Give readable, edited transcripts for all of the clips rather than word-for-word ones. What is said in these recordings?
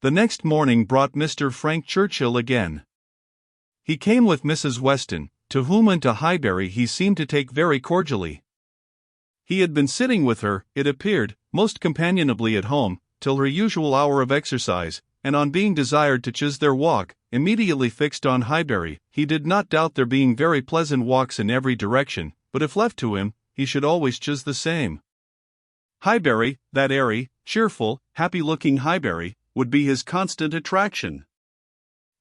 The next morning brought Mr. Frank Churchill again. He came with Mrs. Weston, to whom and to Highbury he seemed to take very cordially. He had been sitting with her, it appeared, most companionably at home, till her usual hour of exercise, and on being desired to choose their walk, immediately fixed on Highbury. He did not doubt there being very pleasant walks in every direction, but if left to him, he should always choose the same. Highbury, that airy, cheerful, happy-looking Highbury, would be his constant attraction.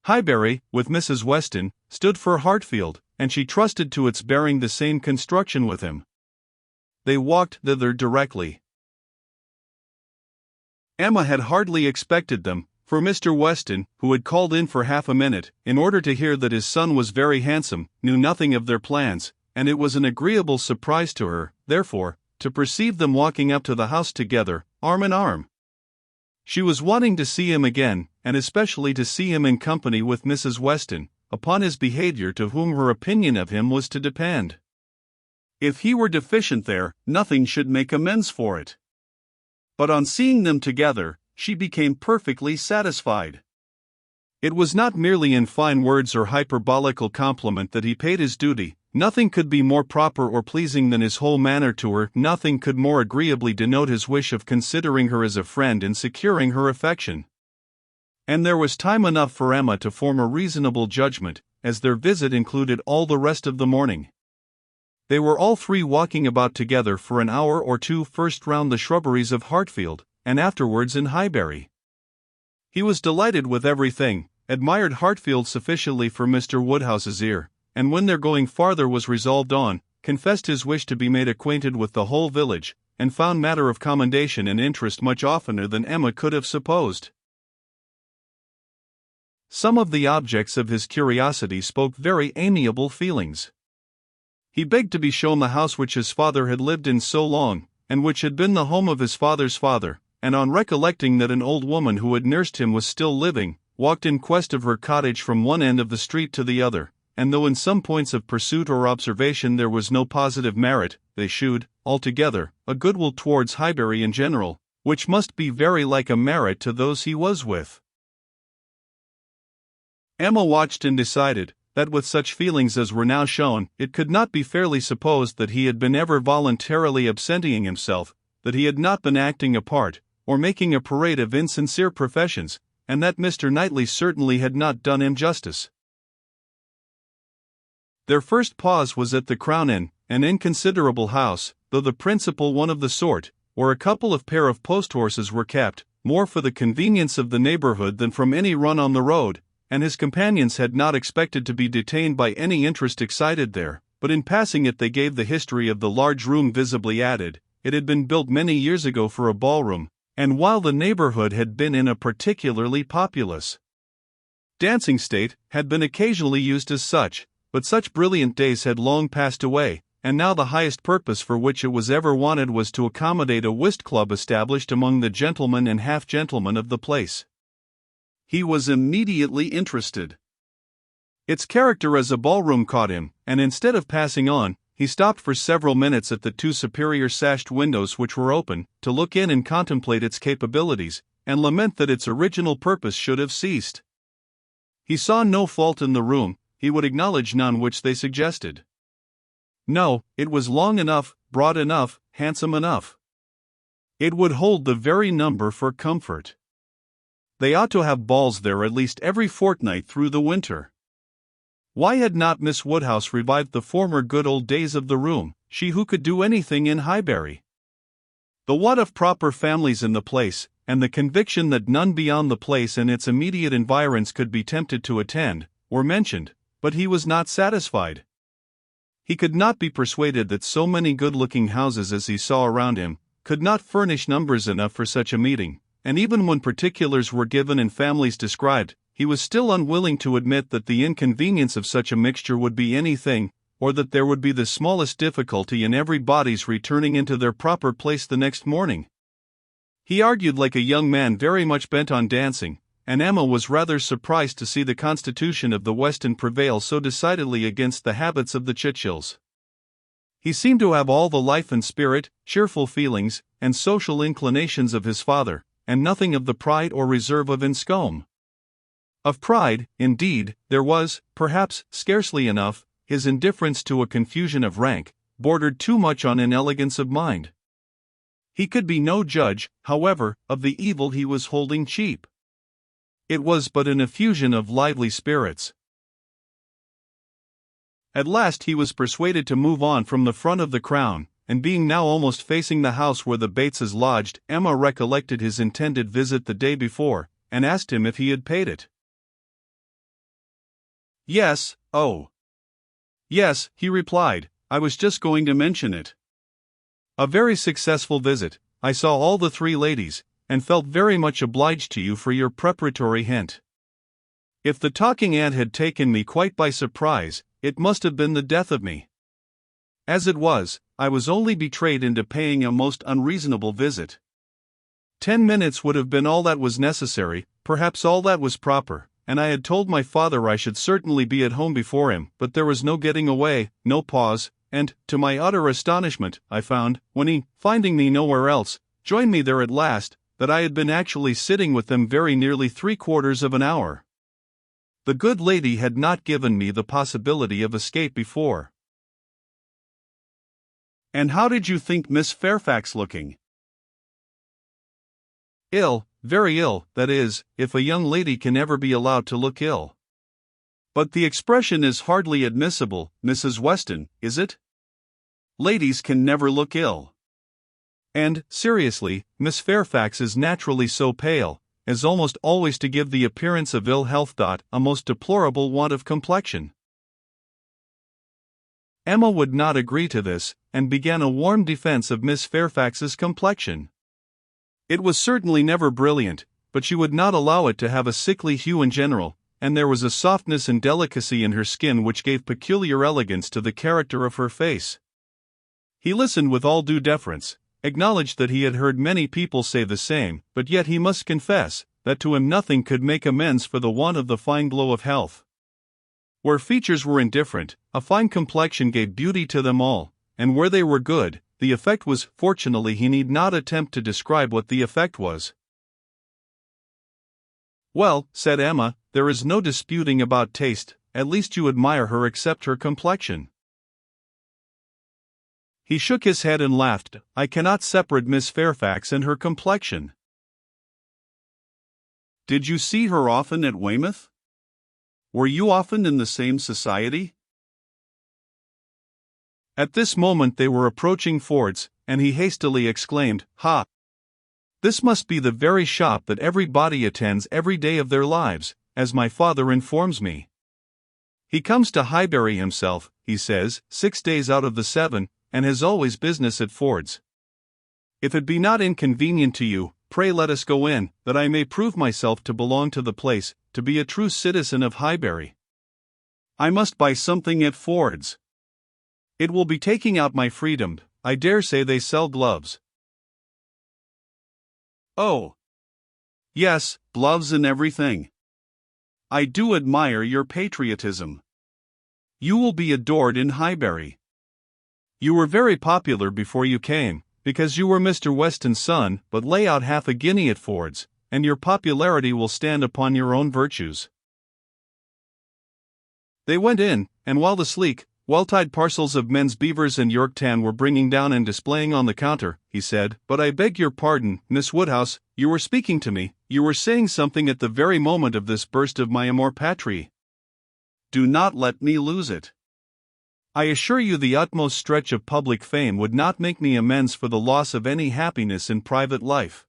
Highbury, with Mrs. Weston, stood for Hartfield, and she trusted to its bearing the same construction with him. They walked thither directly. Emma had hardly expected them, for Mr. Weston, who had called in for half a minute, in order to hear that his son was very handsome, knew nothing of their plans, and it was an agreeable surprise to her, therefore, to perceive them walking up to the house together, arm in arm. She was wanting to see him again, and especially to see him in company with Mrs. Weston, upon his behavior to whom her opinion of him was to depend. If he were deficient there, nothing should make amends for it. But on seeing them together, she became perfectly satisfied. It was not merely in fine words or hyperbolical compliment that he paid his duty. Nothing could be more proper or pleasing than his whole manner to her, nothing could more agreeably denote his wish of considering her as a friend and securing her affection. And there was time enough for Emma to form a reasonable judgment, as their visit included all the rest of the morning. They were all three walking about together for an hour or two, first round the shrubberies of Hartfield, and afterwards in Highbury. He was delighted with everything, admired Hartfield sufficiently for Mr. Woodhouse's ear, and when their going farther was resolved on, confessed his wish to be made acquainted with the whole village, and found matter of commendation and interest much oftener than Emma could have supposed. Some of the objects of his curiosity spoke very amiable feelings. He begged to be shown the house which his father had lived in so long, and which had been the home of his father's father, and on recollecting that an old woman who had nursed him was still living, walked in quest of her cottage from one end of the street to the other, and though in some points of pursuit or observation there was no positive merit, they shewed, altogether, a goodwill towards Highbury in general, which must be very like a merit to those he was with. Emma watched and decided that with such feelings as were now shown, it could not be fairly supposed that he had been ever voluntarily absenting himself, that he had not been acting a part, or making a parade of insincere professions, and that Mr. Knightley certainly had not done him justice. Their first pause was at the Crown Inn, an inconsiderable house, though the principal one of the sort, where a couple of pair of post-horses were kept, more for the convenience of the neighborhood than from any run on the road, and his companions had not expected to be detained by any interest excited there, but in passing it they gave the history of the large room visibly added. It had been built many years ago for a ballroom, and while the neighborhood had been in a particularly populous dancing state, had been occasionally used as such, but such brilliant days had long passed away, and now the highest purpose for which it was ever wanted was to accommodate a whist club established among the gentlemen and half-gentlemen of the place. He was immediately interested. Its character as a ballroom caught him, and instead of passing on, he stopped for several minutes at the two superior sashed windows which were open, to look in and contemplate its capabilities, and lament that its original purpose should have ceased. He saw no fault in the room, he would acknowledge none which they suggested. No, it was long enough, broad enough, handsome enough. It would hold the very number for comfort. They ought to have balls there at least every fortnight through the winter. Why had not Miss Woodhouse revived the former good old days of the room, she who could do anything in Highbury? The want of proper families in the place, and the conviction that none beyond the place and its immediate environs could be tempted to attend, were mentioned, but he was not satisfied. He could not be persuaded that so many good-looking houses as he saw around him could not furnish numbers enough for such a meeting, and even when particulars were given and families described, he was still unwilling to admit that the inconvenience of such a mixture would be anything, or that there would be the smallest difficulty in everybody's returning into their proper place the next morning. He argued like a young man very much bent on dancing, and Emma was rather surprised to see the constitution of the Weston prevail so decidedly against the habits of the Churchills. He seemed to have all the life and spirit, cheerful feelings, and social inclinations of his father, and nothing of the pride or reserve of Enscombe. Of pride, indeed, there was, perhaps, scarcely enough. His indifference to a confusion of rank bordered too much on inelegance of mind. He could be no judge, however, of the evil he was holding cheap. It was but an effusion of lively spirits. At last he was persuaded to move on from the front of the Crown, and being now almost facing the house where the Bateses lodged, Emma recollected his intended visit the day before, and asked him if he had paid it. Yes, oh. Yes, he replied, I was just going to mention it. A very successful visit. I saw all the three ladies, and felt very much obliged to you for your preparatory hint. If the talking aunt had taken me quite by surprise, it must have been the death of me. As it was, I was only betrayed into paying a most unreasonable visit. 10 minutes would have been all that was necessary, perhaps all that was proper, and I had told my father I should certainly be at home before him, but there was no getting away, no pause, and, to my utter astonishment, I found, when he, finding me nowhere else, joined me there at last, that I had been actually sitting with them very nearly 3/4 of an hour. The good lady had not given me the possibility of escape before. And how did you think Miss Fairfax looking? Ill, very ill, that is, if a young lady can ever be allowed to look ill. But the expression is hardly admissible, Mrs. Weston, is it? Ladies can never look ill. And, seriously, Miss Fairfax is naturally so pale, as almost always to give the appearance of ill health. A most deplorable want of complexion. Emma would not agree to this, and began a warm defense of Miss Fairfax's complexion. It was certainly never brilliant, but she would not allow it to have a sickly hue in general, and there was a softness and delicacy in her skin which gave peculiar elegance to the character of her face. He listened with all due deference, acknowledged that he had heard many people say the same, but yet he must confess that to him nothing could make amends for the want of the fine glow of health. Where features were indifferent, a fine complexion gave beauty to them all, and where they were good, the effect was. Fortunately, he need not attempt to describe what the effect was. Well, said Emma, there is no disputing about taste, at least you admire her except her complexion. He shook his head and laughed. I cannot separate Miss Fairfax and her complexion. Did you see her often at Weymouth? Were you often in the same society? At this moment they were approaching Ford's, and he hastily exclaimed, Ha! This must be the very shop that everybody attends every day of their lives, as my father informs me. He comes to Highbury himself, he says, 6 days out of the 7, and has always business at Ford's. If it be not inconvenient to you, pray let us go in, that I may prove myself to belong to the place, to be a true citizen of Highbury. I must buy something at Ford's. It will be taking out my freedom. I dare say they sell gloves. Oh. Yes, gloves and everything. I do admire your patriotism. You will be adored in Highbury. You were very popular before you came, because you were Mr. Weston's son, but lay out half a guinea at Ford's, and your popularity will stand upon your own virtues. They went in, and while the sleek, well-tied parcels of men's beavers and Yorktan were bringing down and displaying on the counter, he said, But I beg your pardon, Miss Woodhouse, you were speaking to me, you were saying something at the very moment of this burst of my amour patrie. Do not let me lose it. I assure you the utmost stretch of public fame would not make me amends for the loss of any happiness in private life.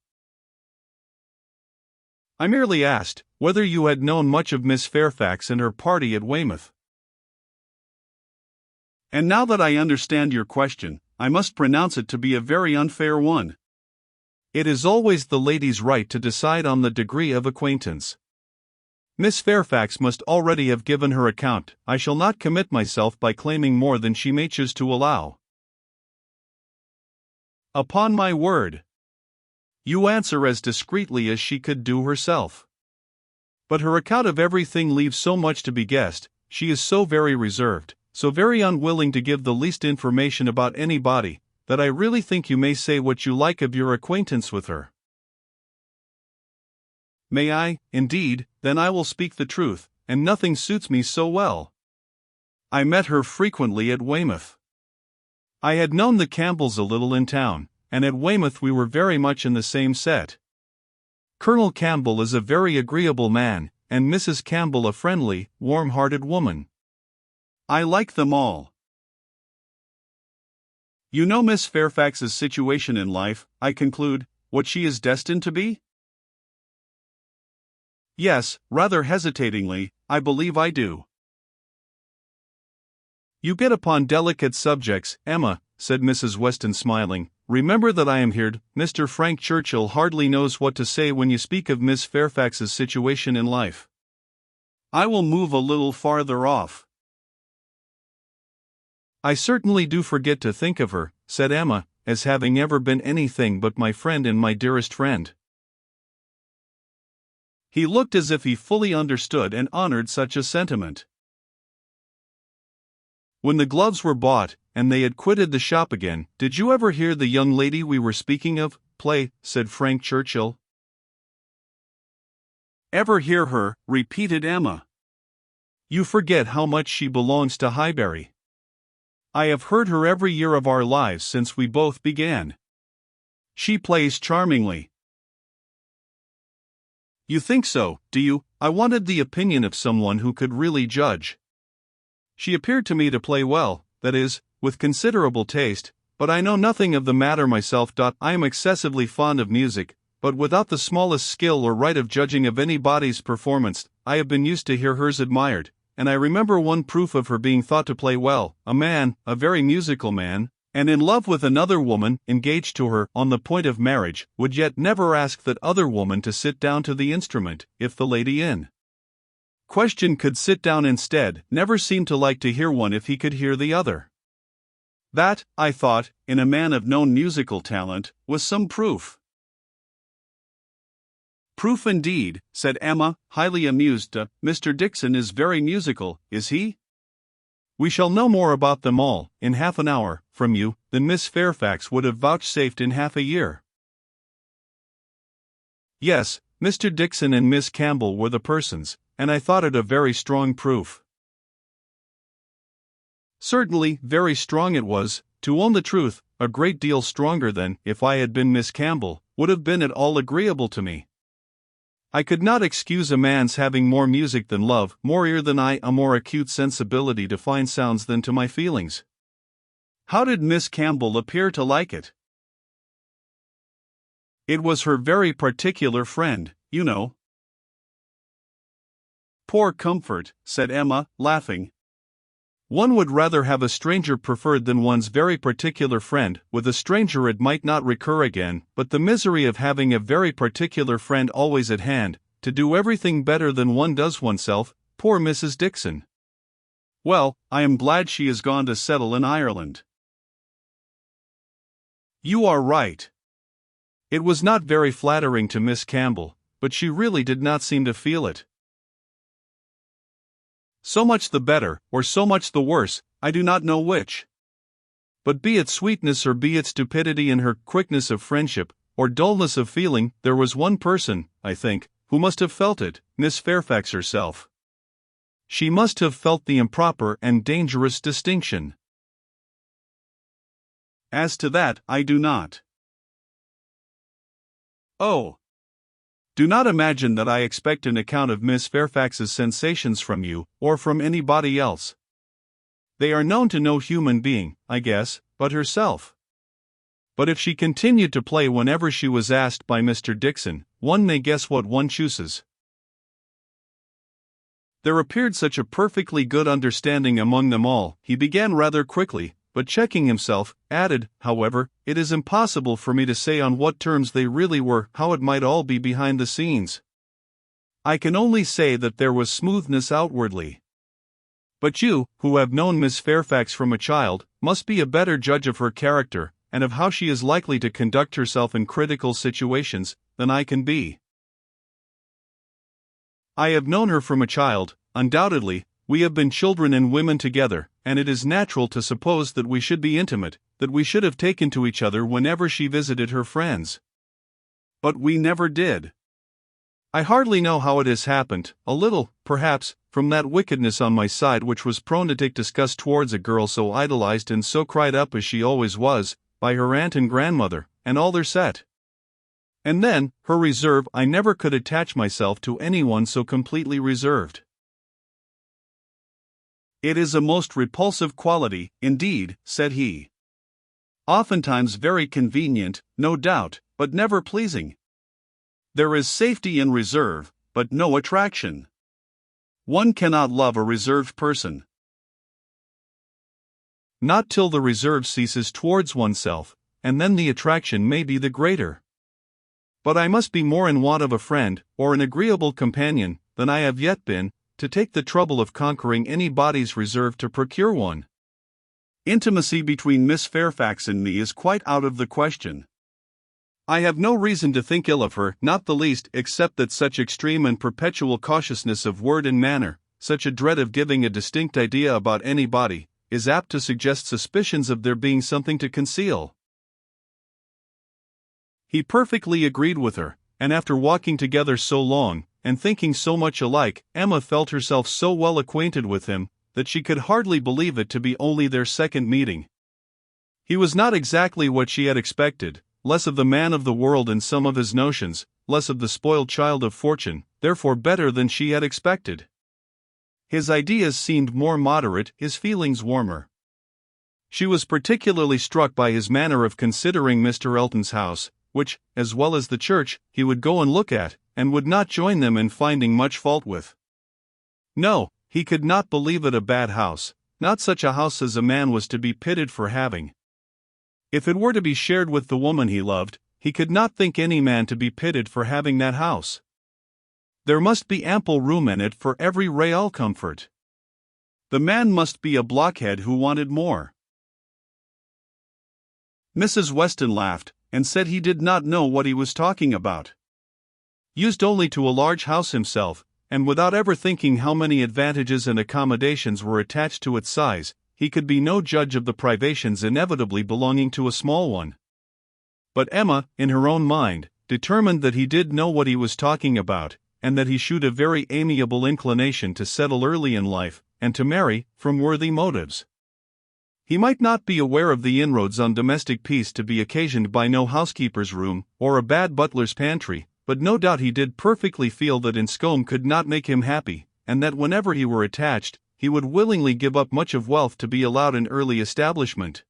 I merely asked whether you had known much of Miss Fairfax and her party at Weymouth. And now that I understand your question, I must pronounce it to be a very unfair one. It is always the lady's right to decide on the degree of acquaintance. Miss Fairfax must already have given her account. I shall not commit myself by claiming more than she may choose to allow. Upon my word. You answer as discreetly as she could do herself. But her account of everything leaves so much to be guessed, she is so very reserved, so very unwilling to give the least information about anybody, that I really think you may say what you like of your acquaintance with her. May I? Indeed, then I will speak the truth, and nothing suits me so well. I met her frequently at Weymouth. I had known the Campbells a little in town, and at Weymouth we were very much in the same set. Colonel Campbell is a very agreeable man, and Mrs. Campbell a friendly, warm-hearted woman. I like them all. You know Miss Fairfax's situation in life, I conclude, what she is destined to be? Yes, rather hesitatingly, I believe I do. You get upon delicate subjects, Emma, said Mrs. Weston smiling. Remember that I am here. Mr. Frank Churchill hardly knows what to say when you speak of Miss Fairfax's situation in life. I will move a little farther off. I certainly do forget to think of her, said Emma, as having ever been anything but my friend and my dearest friend. He looked as if he fully understood and honored such a sentiment. When the gloves were bought, and they had quitted the shop again, did you ever hear the young lady we were speaking of play? Said Frank Churchill. Ever hear her? Repeated Emma. You forget how much she belongs to Highbury. I have heard her every year of our lives since we both began. She plays charmingly. You think so, do you? I wanted the opinion of someone who could really judge. She appeared to me to play well, that is, with considerable taste, but I know nothing of the matter myself. I am excessively fond of music, but without the smallest skill or right of judging of anybody's performance. I have been used to hear hers admired, and I remember one proof of her being thought to play well, a man, a very musical man, and in love with another woman, engaged to her, on the point of marriage, would yet never ask that other woman to sit down to the instrument, if the lady in question could sit down instead, never seemed to like to hear one if he could hear the other. That, I thought, in a man of known musical talent, was some proof. Proof indeed, said Emma, highly amused. Mr. Dixon is very musical, is he? We shall know more about them all, in half an hour, from you, than Miss Fairfax would have vouchsafed in half a year. Yes, Mr. Dixon and Miss Campbell were the persons, and I thought it a very strong proof. Certainly, very strong it was. To own the truth, a great deal stronger than, if I had been Miss Campbell, would have been at all agreeable to me. I could not excuse a man's having more music than love, more ear than eye, a more acute sensibility to fine sounds than to my feelings. How did Miss Campbell appear to like it? It was her very particular friend, you know. Poor comfort, said Emma, laughing. One would rather have a stranger preferred than one's very particular friend. With a stranger it might not recur again, but the misery of having a very particular friend always at hand, to do everything better than one does oneself. Poor Mrs. Dixon. Well, I am glad she has gone to settle in Ireland. You are right. It was not very flattering to Miss Campbell, but she really did not seem to feel it. So much the better, or so much the worse, I do not know which. But be it sweetness or be it stupidity in her, quickness of friendship, or dullness of feeling, there was one person, I think, who must have felt it, Miss Fairfax herself. She must have felt the improper and dangerous distinction. As to that, I do not. Oh! Do not imagine that I expect an account of Miss Fairfax's sensations from you, or from anybody else. They are known to no human being, I guess, but herself. But if she continued to play whenever she was asked by Mr. Dixon, one may guess what one chooses. There appeared such a perfectly good understanding among them all. He began rather quickly, but checking himself, added, however, it is impossible for me to say on what terms they really were, how it might all be behind the scenes. I can only say that there was smoothness outwardly. But you, who have known Miss Fairfax from a child, must be a better judge of her character, and of how she is likely to conduct herself in critical situations, than I can be. I have known her from a child, undoubtedly. We have been children and women together, and it is natural to suppose that we should be intimate, that we should have taken to each other whenever she visited her friends. But we never did. I hardly know how it has happened, a little, perhaps, from that wickedness on my side which was prone to take disgust towards a girl so idolized and so cried up as she always was, by her aunt and grandmother, and all their set. And then, her reserve. I never could attach myself to anyone so completely reserved. It is a most repulsive quality, indeed, said he. Oftentimes very convenient, no doubt, but never pleasing. There is safety in reserve, but no attraction. One cannot love a reserved person. Not till the reserve ceases towards oneself, and then the attraction may be the greater. But I must be more in want of a friend, or an agreeable companion, than I have yet been, to take the trouble of conquering anybody's reserve to procure one. Intimacy between Miss Fairfax and me is quite out of the question. I have no reason to think ill of her, not the least, except that such extreme and perpetual cautiousness of word and manner, such a dread of giving a distinct idea about anybody, is apt to suggest suspicions of there being something to conceal. He perfectly agreed with her, and after walking together so long, and thinking so much alike, Emma felt herself so well acquainted with him, that she could hardly believe it to be only their second meeting. He was not exactly what she had expected, less of the man of the world in some of his notions, less of the spoiled child of fortune, therefore better than she had expected. His ideas seemed more moderate, his feelings warmer. She was particularly struck by his manner of considering Mr. Elton's house, which, as well as the church, he would go and look at, and would not join them in finding much fault with. No, he could not believe it a bad house, not such a house as a man was to be pitied for having. If it were to be shared with the woman he loved, he could not think any man to be pitied for having that house. There must be ample room in it for every real comfort. The man must be a blockhead who wanted more. Mrs. Weston laughed, and said he did not know what he was talking about. Used only to a large house himself, and without ever thinking how many advantages and accommodations were attached to its size, he could be no judge of the privations inevitably belonging to a small one. But Emma, in her own mind, determined that he did know what he was talking about, and that he shewed a very amiable inclination to settle early in life, and to marry, from worthy motives. He might not be aware of the inroads on domestic peace to be occasioned by no housekeeper's room, or a bad butler's pantry, but no doubt he did perfectly feel that Enscombe could not make him happy, and that whenever he were attached, he would willingly give up much of wealth to be allowed an early establishment.